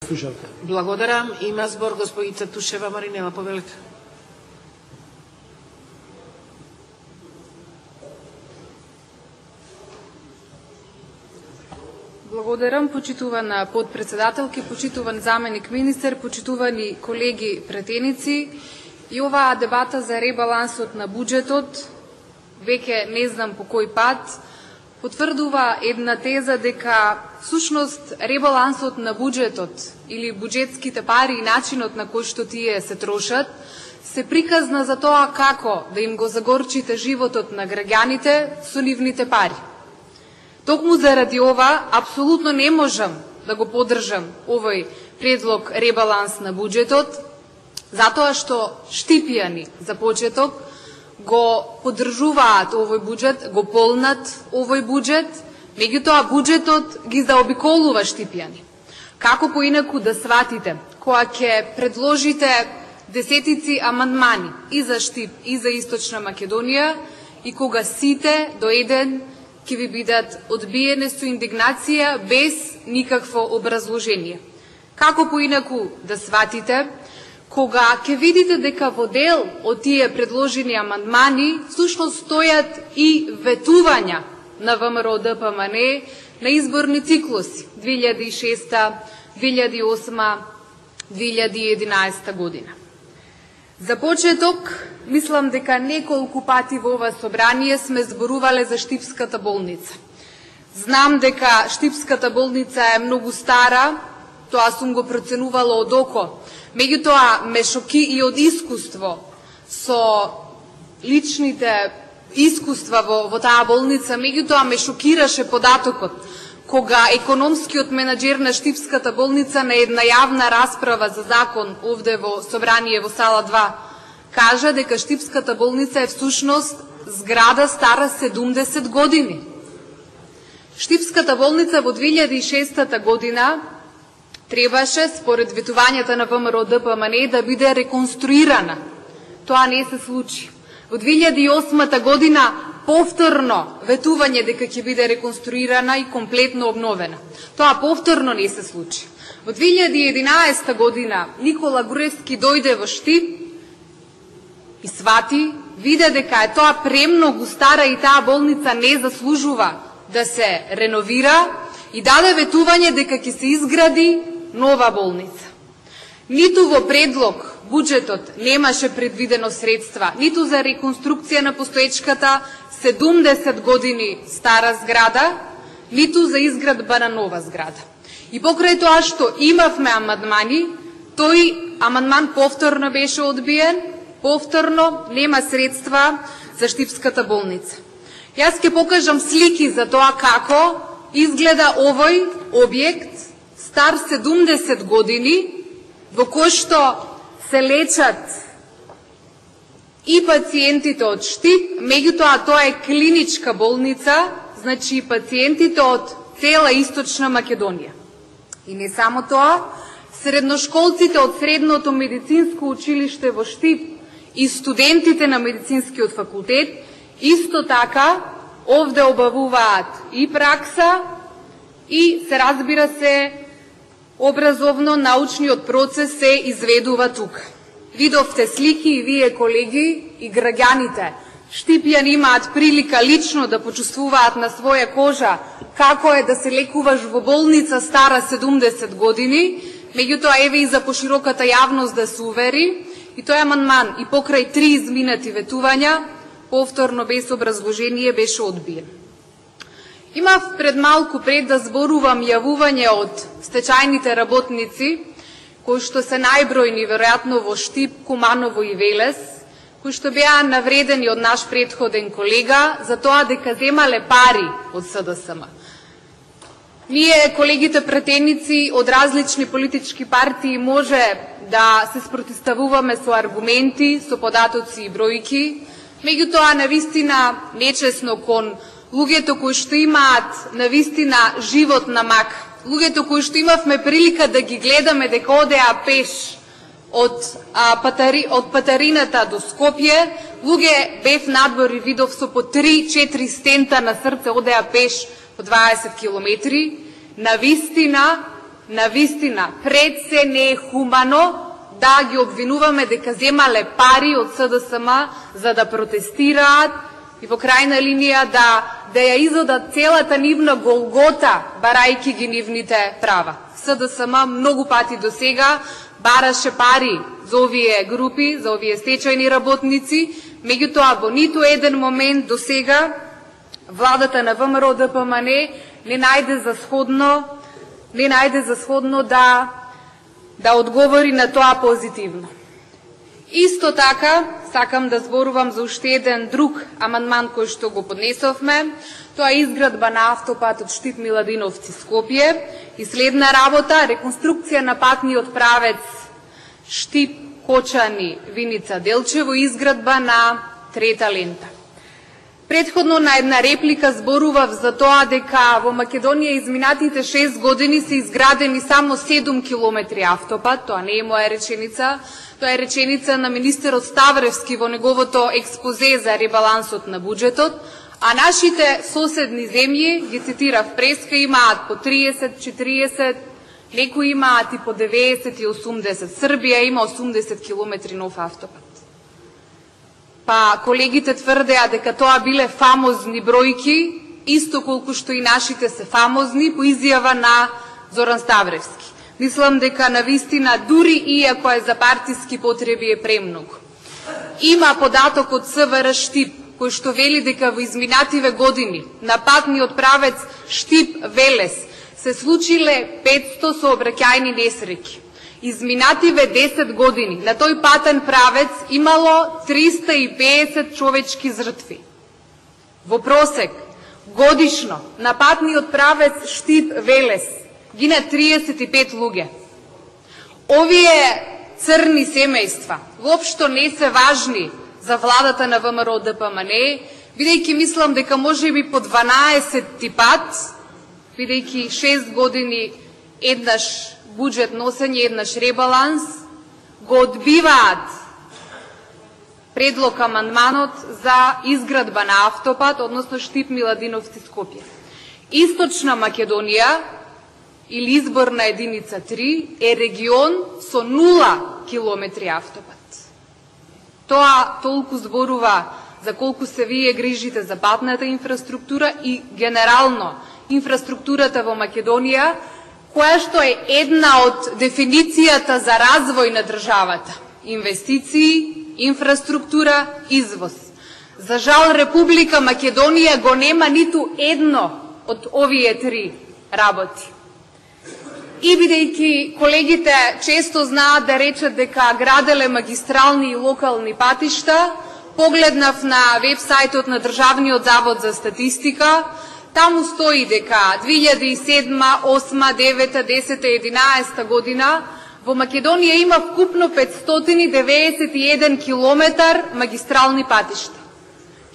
Слушалка. Благодарам. Има збор господица Тушева Маринела, повелете. Благодарам, почитувана подпредседателки, почитуван заменик министер, почитувани колеги претеници. И оваа дебата за ребалансот на буџетот, веќе не знам по кој пат, потврдува една теза дека всушност ребалансот на буџетот или буџетските пари и начинот на кој што тие се трошат се приказна за тоа како да им го загорчите животот на граѓаните со нивните пари. Токму заради ова, апсолутно не можам да го поддржам овој предлог ребаланс на буџетот, затоа што штипијани за почеток го поддржуваат овој буџет, го полнат овој буџет, меѓутоа буџетот ги заобиколува штипијани. Како поинаку да сватите, кога ќе предложите десетици амандмани и за Штип, и за Источна Македонија, и кога сите до еден ќе ви бидат одбиени со индигнација без никакво образложение. Како поинаку да сватите, кога ќе видите дека во дел од тие предложени амандмани всушност стојат и ветувања на ВМРО ДПМН на изборни циклуси 2006, 2008, 2011 година. За почеток, мислам дека неколку пати во ова собрание сме зборувале за Штипската болница. Знам дека Штипската болница е многу стара, тоа сум го проценувала од око. Меѓутоа, ме шоки и од искуство со личните искуства во таа болница, меѓутоа ме шокираше податокот кога економскиот менаџер на Штипската болница на една јавна расправа за закон овде во собрание во сала 2 кажа дека Штипската болница е всушност зграда стара 70 години. Штипската болница во 2006 година требаше, според ветувањата на ВМРО ДПМН, да биде реконструирана. Тоа не се случи. Во 2008 година повторно ветување дека ќе биде реконструирана и комплетно обновена. Тоа повторно не се случи. Во 2011 година Никола Груевски дојде во Штип и свати, виде дека е тоа премногу стара и таа болница не заслужува да се реновира и даде ветување дека ќе се изгради нова болница. Ниту во предлог буџетот немаше предвидено средства, ниту за реконструкција на постоечката 70 години стара зграда, ниту за изградба на нова зграда. И покрај тоа што имавме амандмани, тој амандман повторно беше одбиен, повторно нема средства за Штипската болница. Јас ќе покажам слики за тоа како изгледа овој објект стар 70 години, во кој што се лечат и пациентите од Штип, меѓутоа тоа е клиничка болница, значи и пациентите од цела Источна Македонија. И не само тоа, средношколците од Средното медицинско училиште во Штип и студентите на медицинскиот факултет исто така овде обавуваат и пракса и се разбира се образовно-научниот процес се изведува тука. Видовте слики и вие, колеги, и граѓаните. Штипјани имаат прилика лично да почувствуваат на своја кожа како е да се лекуваш во болница стара 70 години, меѓутоа еве и за пошироката јавност да се увери, и тој амандман и покрај 3 изминати ветувања, повторно без образложение беше одбиен. Имав пред малку пред да зборувам јавување од стечајните работници, кои што се најбројни веројатно во Штип, Куманово и Велес, кои што беа навредени од наш претходен колега за тоа дека земале пари од СДСМ. Ние, колегите претеници од различни политички партии, може да се спротивставуваме со аргументи, со податоци и бројки, меѓутоа навистина нечесно кон луѓето кои што имаат навистина живот на мак, луѓето кои што имавме прилика да ги гледаме дека одеа пеш од Патарината до Скопје, луѓе бев надвор и видов со по 3-4 стента на срце одеа пеш по 20 километри, навистина навистина пред се не е хумано да ги обвинуваме дека земале пари од СДСМ за да протестираат и во крајна линија да ја изодат целата нивна голгота, барајки ги нивните права. СДСМ многу пати до сега бараше пари за овие групи, за овие стечајни работници, меѓутоа во ниту еден момент до сега владата на ВМРО ДПМН не најде за сходно да одговори на тоа позитивно. Исто така, сакам да зборувам за уште еден друг амандман кој што го поднесовме, тоа е изградба на автопат од Штип Миладиновци Скопје и следна работа, реконструкција на патниот правец Штип Кочани Виница Делчево, изградба на трета лента. Предходно на една реплика зборував за тоа дека во Македонија изминатите 6 години се изградени само 7 километри автопат, тоа не е моја реченица, тоа е реченица на министерот Ставревски во неговото експозе за ребалансот на буџетот, а нашите соседни земји, ги цитирав преска, имаат по 30, 40, некои имаат и по 90 и 80. Србија има 80 километри нов автопат. Па колегите тврдеа дека тоа биле фамозни бројки, исто колку што и нашите се фамозни, по изјава на Зоран Ставревски. Мислам дека навистина, дури иако е за партиски потреби, е премногу. Има податок од СВР Штип, кој што вели дека во изминативе години на патниот правец Штип-Велес се случиле 500 сообраќајни несреќи. Изминативе 10 години на тој патен правец имало 350 човечки жртви. Во просек, годишно, на патниот правец Штип-Велес гина 35 луѓе. Овие црни семејства воопшто не се важни за владата на ВМРО ДПМН, бидејќи мислам дека можеби по 12 пат, бидејќи 6 години еднаш буџет носење, еднаш ребаланс, го одбиваат предлог амандманот за изградба на автопат, односно Штип Миладиновци Скопје. Источна Македонија, или изборна единица 3, е регион со 0 километри автопат. Тоа толку зборува за колку се вие грижите за патната инфраструктура и генерално инфраструктурата во Македонија, која што е една од дефиницијата за развој на државата. Инвестиции, инфраструктура, извоз. За жал, Република Македонија го нема ниту едно од овие три работи. И бидејќи колегите често знаат да речат дека граделе магистрални и локални патишта, погледнав на веб-сајтот на Државниот завод за статистика, таму стои дека 2007, 8, 9, 10, 11 година во Македонија има вкупно 591 километар магистрални патишта.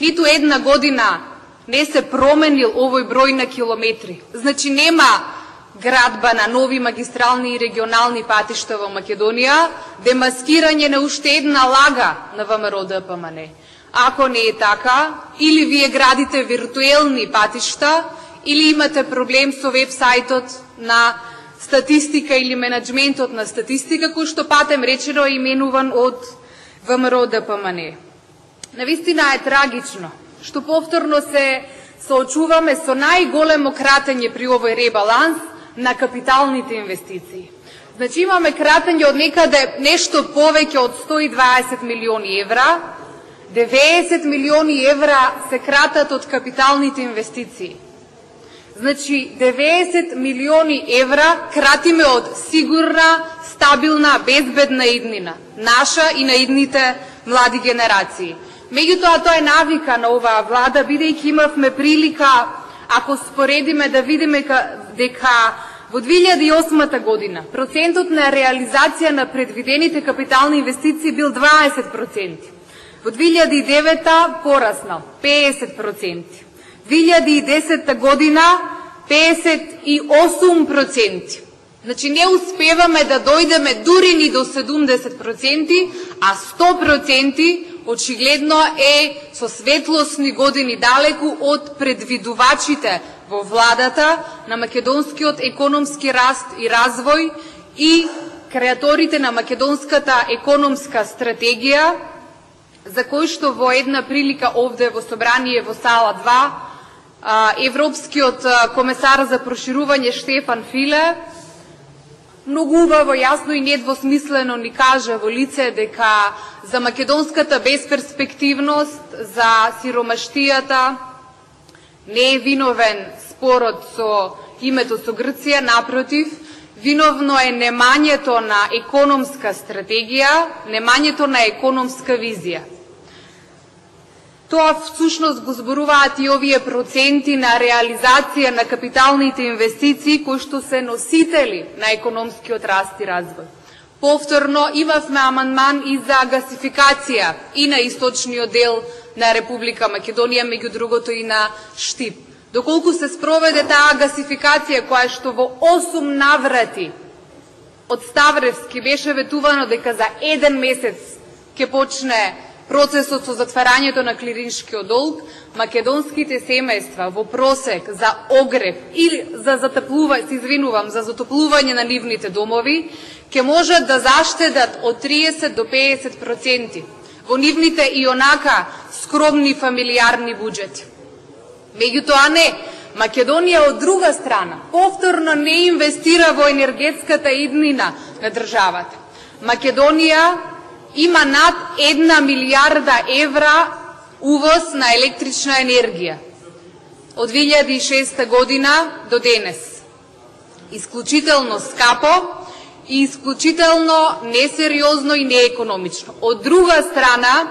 Ниту една година не се променил овој број на километри. Значи нема градба на нови магистрални и регионални патишта во Македонија, демаскирање на уште една лага на ВМРО ДПМН. Ако не е така, или вие градите виртуелни патишта, или имате проблем со веб-сајтот на статистика или менеджментот на статистика, кој што патем речено е именуван од ВМРО ДПМН. Навистина е трагично што повторно се соочуваме со најголемо кратење при овој ребаланс на капиталните инвестиции. Значи имаме кратење од некаде нешто повеќе од 120 милиони евра, 90 милиони евра се кратат од капиталните инвестиции. Значи 90 милиони евра кратиме од сигурна, стабилна, безбедна иднина, наша и на идните млади генерации. Меѓутоа, тоа е навика на оваа влада, бидејќи имавме прилика, ако споредиме, да видиме дека во 2008 година процентот на реализација на предвидените капитални инвестиции бил 20%. Во 2009 пораснал 50%. 2010 година 58%. Значи не успеваме да дојдеме дури ни до 70%, а 100% очигледно е со светлосни години далеку од предвидувачите во владата на македонскиот економски раст и развој и креаторите на македонската економска стратегија, за кој што во една прилика овде во собрание во сала 2, европскиот комесар за проширување Штефан Филе многу убаво, јасно и недвосмислено ни кажа во лице дека за македонската безперспективност, за сиромаштијата не е виновен спорот со името со Грција, напротив, виновно е немањето на економска стратегија, немањето на економска визија. Тоа всушност го зборуваат и овие проценти на реализација на капиталните инвестиции кои што се носители на економскиот раст и развој. Повторно имавме амандман и за гасификација и на источниот дел на Република Македонија, меѓу другото и на Штип. Доколку се спроведе таа гасификација која што во 8 наврати од Ставревски беше ветувано дека за 1 месец ќе почне процесот со затварањето на клириншкиот долг, македонските семејства во просек за огрев или за затоплување на нивните домови ќе можат да заштедат од 30 до 50% во нивните и онака скромни фамилиарни буџети. Меѓутоа не, Македонија од друга страна повторно не инвестира во енергетската иднина на државата. Македонија има над 1 милијарда евра увоз на електрична енергија од 2006 година до денес. Исклучително скапо и исклучително несериозно и неекономично. Од друга страна,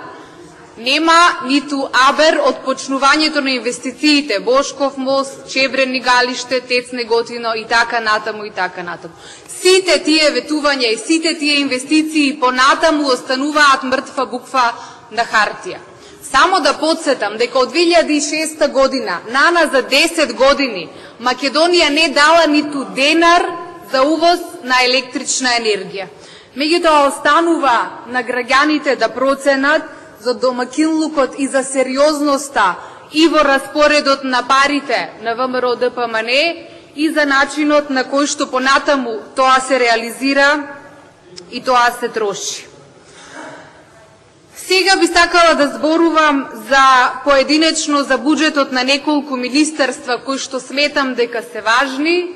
нема ниту абер од почнувањето на инвестициите, Бошков мост, Чебрени галиште, Тец Неготино и така натаму и така натаму. Сите тие ветувања и сите тие инвестиции понатаму остануваат мртва буква на хартија. Само да подсетам дека од 2006 година за 10 години Македонија не дала ниту денар за увоз на електрична енергија. Меѓутоа останува на граѓаните да проценат за домакинлукот и за сериозноста и во распоредот на парите на ВМРО ДПМН и за начинот на кој што понатаму тоа се реализира и тоа се троши. Сега би сакала да зборувам за поединечно за буџетот на неколку министерства кои што сметам дека се важни,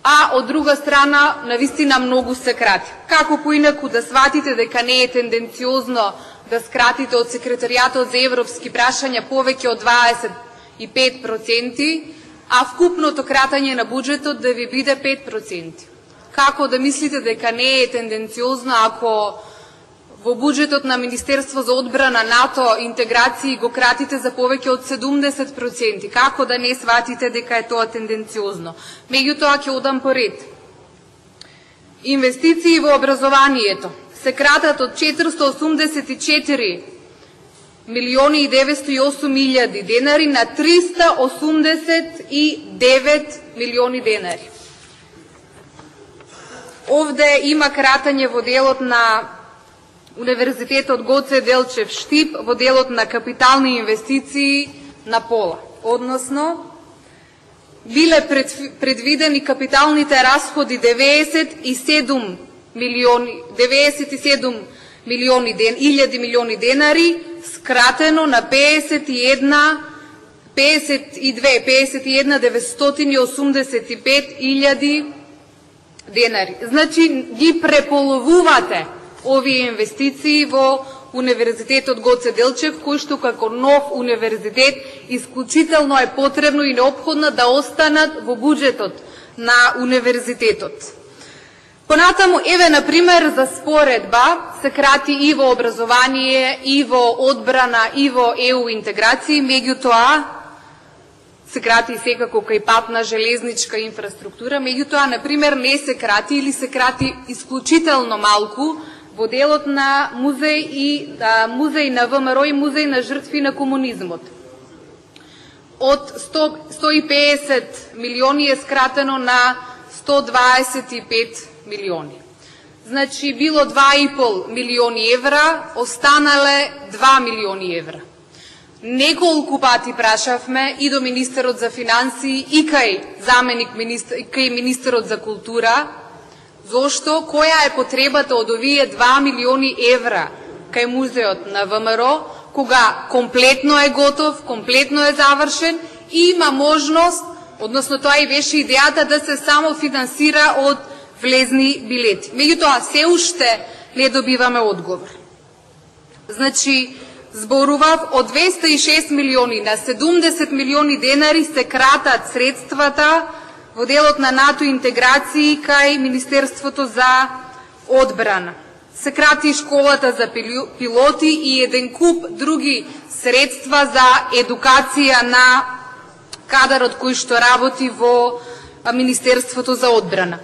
а од друга страна навистина многу се крати. Како поинаку да сватите дека не е тенденциозно да скратите од секретаријатот за европски прашања повеќе од 25%, а вкупното кратање на буџетот да ви биде 5%. Како да мислите дека не е тенденциозно ако во буџетот на Министерство за одбрана, НАТО, интеграции го кратите за повеќе од 70%? Како да не сватите дека е тоа тенденциозно? Меѓутоа ќе одам по ред. Инвестиции во образованието се кратат од 484 милиони и 908 илјади денари на 389 милиони денари. Овде има кратање во делот на Универзитетот Гоце Делчев Штип, во делот на капитални инвестиции на пола. Односно, биле предвидени капиталните расходи 97 милиони денари, скратено на 51,985 илјади денари. Значи, ги преполовувате овие инвестиции во Универзитетот Гоце Делчев, кој што како нов универзитет исклучително е потребно и неопходно да останат во буџетот на универзитетот. Понатаму, еве, например, за споредба се крати и во образование, и во одбрана, и во ЕУ интеграции, меѓутоа се крати секако кај патна железничка инфраструктура, меѓутоа, например, не се крати или се крати исклучително малку во делот на музеј на ВМРО и музеј на жртви на комунизмот. Од 150 милиони е скратено на 125 милиони. Значи, било 2,5 милиони евра, останале 2 милиони евра. Неколку пати прашавме и до министерот за финансии и кај министерот за култура, зошто, која е потребата од овие 2 милиони евра кај музеот на ВМРО, кога комплетно е готов, комплетно е завршен и има можност, односно тоа и беше идејата да се само финансира од влезни билети. Меѓутоа, се уште не добиваме одговор. Значи, зборував од 206 милиони на 70 милиони денари се кратат средствата во делот на НАТО интеграции кај Министерството за одбрана. Се крати школата за пилоти и еден куп други средства за едукација на кадарот кој што работи во Министерството за одбрана.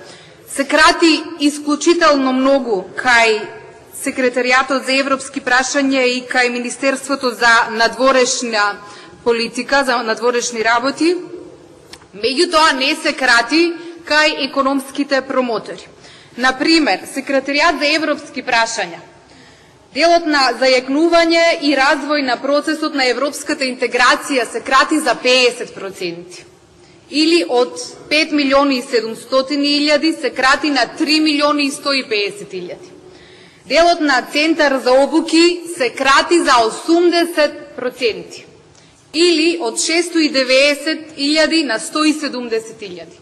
Се крати исклучително многу кај Секретаријатот за европски прашања и кај Министерството за надворешна политика, за надворешни работи, меѓутоа не се крати кај економските промотори. Например, Секретаријат за европски прашања, делот на зајакнување и развој на процесот на европската интеграција се крати за 50%. Или од 5 милиони и 700 илјади се крати на 3 милиони и 150 илјади. Делот на Центар за обуки се крати за 80%. Или од 690 илјади на 170 илјади.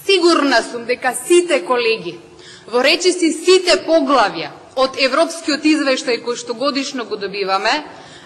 Сигурна сум дека сите колеги, во речиси сите поглавја од европскиот извештај кој што годишно го добиваме,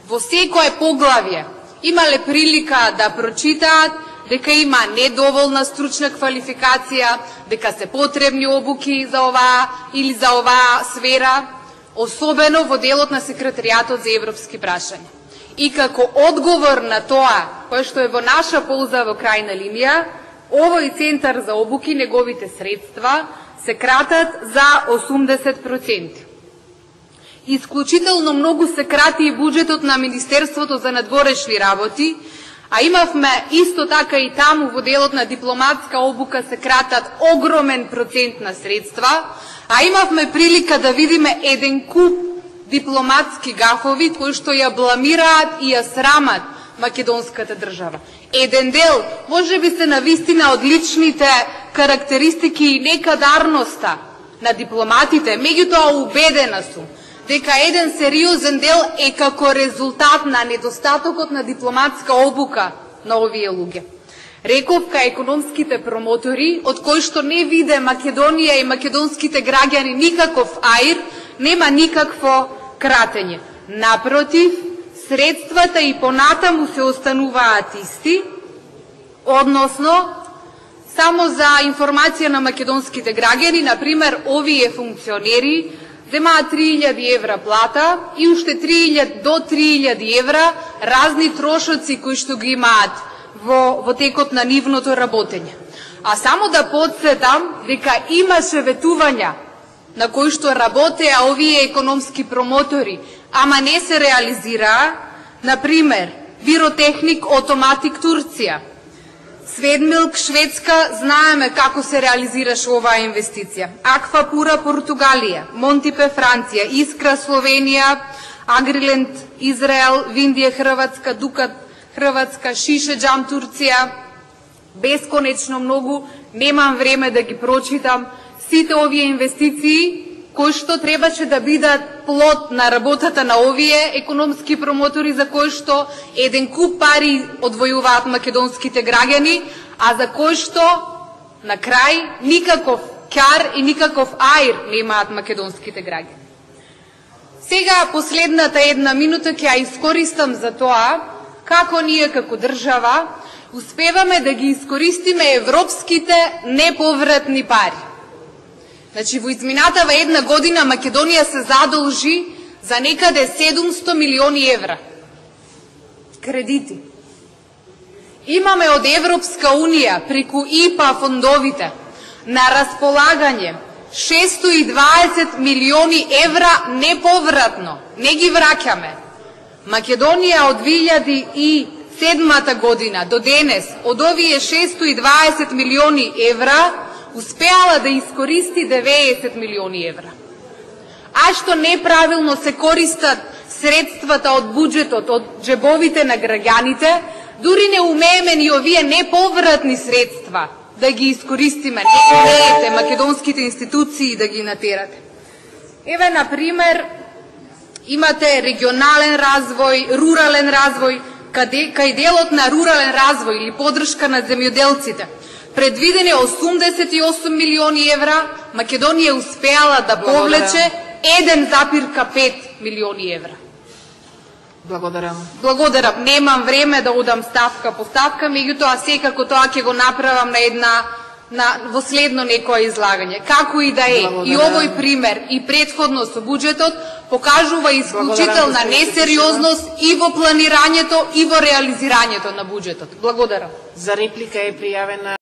во секое поглавје имале прилика да прочитаат дека има недоволна стручна квалификација, дека се потребни обуки за оваа или за оваа сфера, особено во делот на Секретаријатот за европски прашања. И како одговор на тоа, кој што е во наша полза во крајна линија, овој Центар за обуки, неговите средства, се кратат за 80%. Исклучително многу се крати и буџетот на Министерството за надворешни работи, а имавме исто така и таму во делот на дипломатска обука се кратат огромен процент на средства, а имавме прилика да видиме еден куп дипломатски гафови кои што ја бламираат и ја срамат македонската држава. Еден дел, може би се навистина од личните карактеристики и некадарноста на дипломатите, меѓутоа убедена сум дека еден сериозен дел е како резултат на недостатокот на дипломатска обука на овие луѓе. Реков кај економските промотори, од кој што не виде Македонија и македонските граѓани никаков аир, нема никакво кратење. Напротив, средствата и понатаму се остануваат исти, односно, само за информација на македонските граѓани, например, овие функционери земаат 3000 евра плата и уште 3000 до 3000 евра разни трошоци кои што ги имаат во текот на нивното работење. А само да подсетам дека имаше ветувања на кои што работеа овие економски промотори, ама не се реализираа, например, Виротехник Automatic Турција, Сведмилк Шведска, знаеме како се реализираше оваа инвестиција, Аквапура Португалија, Монтипе Франција, Искра Словенија, Агриленд Израел, Виндија Хрватска, Дукат Хрватска, Шише Джам Турција, бесконечно многу, немам време да ги прочитам сите овие инвестиции кои што требаше да бидат плод на работата на овие економски промотори за кои што еден куп пари одвојуваат македонските граѓани, а за кои што на крај никаков кјар и никаков аир немаат македонските граѓани. Сега последната една минута ќе ја искористам за тоа како ние како држава успеваме да ги искористиме европските неповратни пари. Значи, во изминатава една година Македонија се задолжи за некаде 700 милиони евра кредити. Имаме од Европска Унија преку ИПА фондовите на располагање 620 милиони евра неповратно. Не ги враќаме. Македонија од 2007 година до денес од овие 620 милиони евра успеала да искористи 90 милиони евра. А што неправилно се користат средствата од буџетот, од джебовите на граѓаните, дури не умееме ни овие неповратни средства да ги искористиме, не умеете македонските институции да ги натерате. Еве, например, имате регионален развој, рурален развој, кај делот на рурален развој или подршка на земјоделците. Предвидени 88 милиони евра, Македонија успеала да повлече 1,5 милиони евра. Благодарам. Благодарам. Немам време да удам ставка по ставка, меѓутоа секако тоа ќе го направам во следно некое излагање. Како и да е, и овој пример и претходно со буџетот покажува исклучителна несериозност и во планирањето и во реализирањето на буџетот. Благодарам. За реплика е пријавена